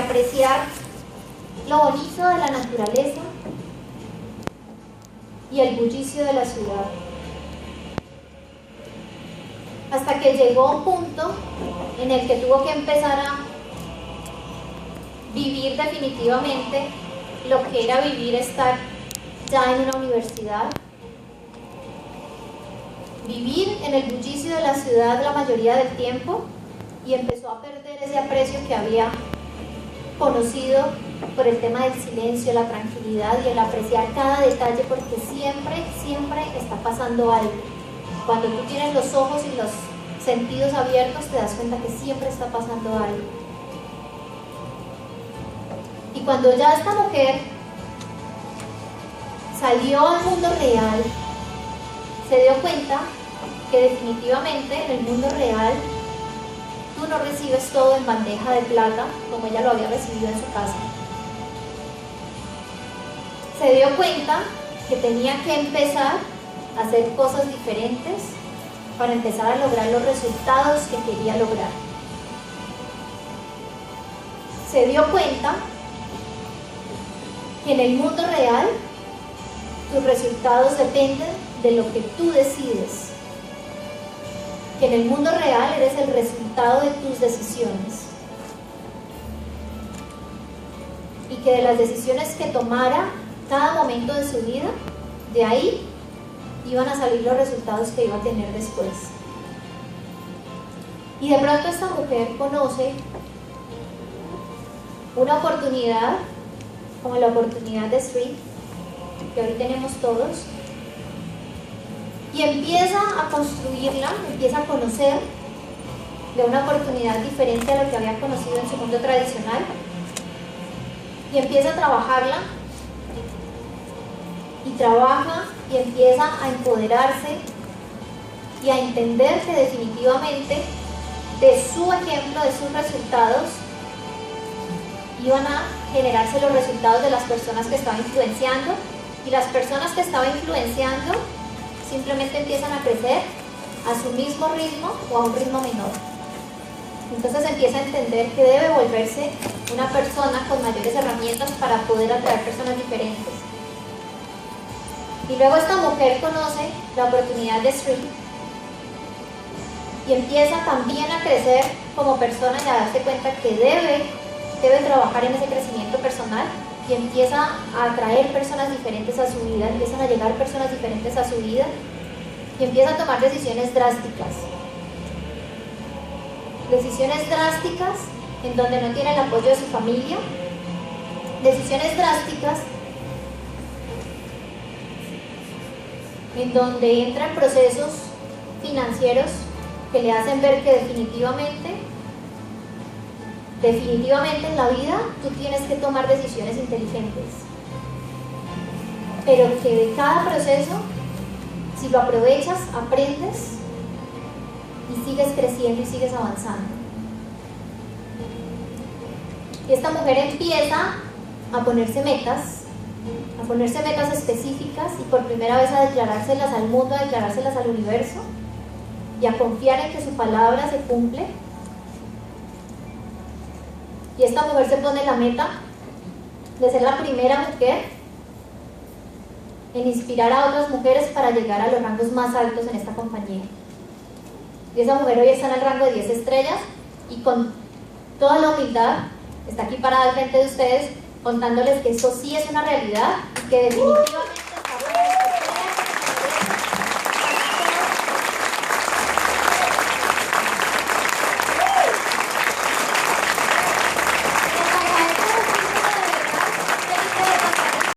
apreciar lo bonito de la naturaleza y el bullicio de la ciudad. Hasta que llegó a un punto en el que tuvo que empezar a vivir definitivamente lo que era vivir estar ya en una universidad, vivir en el bullicio de la ciudad la mayoría del tiempo, y empezó a perder ese aprecio que había conocido por el tema del silencio, la tranquilidad y el apreciar cada detalle, porque siempre está pasando algo. Cuando tú tienes los ojos y los sentidos abiertos, te das cuenta que siempre está pasando algo. Y cuando ya esta mujer salió al mundo real, se dio cuenta que definitivamente en el mundo real tú no recibes todo en bandeja de plata como ella lo había recibido en su casa. Se dio cuenta que tenía que empezar a hacer cosas diferentes para empezar a lograr los resultados que quería lograr. Se dio cuenta que en el mundo real tus resultados dependen de lo que tú decides. Que en el mundo real eres el resultado de tus decisiones. Y que de las decisiones que tomara cada momento de su vida, de ahí iban a salir los resultados que iba a tener después. Y de pronto esta mujer conoce una oportunidad, como la oportunidad de Street, que hoy tenemos todos, y empieza a construirla, empieza a conocer de una oportunidad diferente a lo que había conocido en su mundo tradicional, y empieza a trabajarla, y trabaja y empieza a empoderarse y a entender que definitivamente de su ejemplo, de sus resultados, iban a generarse los resultados de las personas que estaba influenciando, y las personas que estaba influenciando simplemente empiezan a crecer a su mismo ritmo o a un ritmo menor. Entonces empieza a entender que debe volverse una persona con mayores herramientas para poder atraer personas diferentes. Y luego esta mujer conoce la oportunidad de Street y empieza también a crecer como persona y a darse cuenta que debe trabajar en ese crecimiento personal, y empieza a atraer personas diferentes a su vida, empiezan a llegar personas diferentes a su vida, y empieza a tomar decisiones drásticas. Decisiones drásticas en donde no tiene el apoyo de su familia, decisiones drásticas en donde entran procesos financieros que le hacen ver que definitivamente en la vida tú tienes que tomar decisiones inteligentes, pero que de cada proceso, si lo aprovechas, aprendes y sigues creciendo y sigues avanzando. Y esta mujer empieza a ponerse metas específicas, y por primera vez a declarárselas al mundo, a declarárselas al universo, y a confiar en que su palabra se cumple. Y esta mujer se pone la meta de ser la primera mujer en inspirar a otras mujeres para llegar a los rangos más altos en esta compañía. Y esa mujer hoy está en el rango de 10 estrellas, y con toda la humildad está aquí parada al frente de ustedes, contándoles que eso sí es una realidad y que definitivamente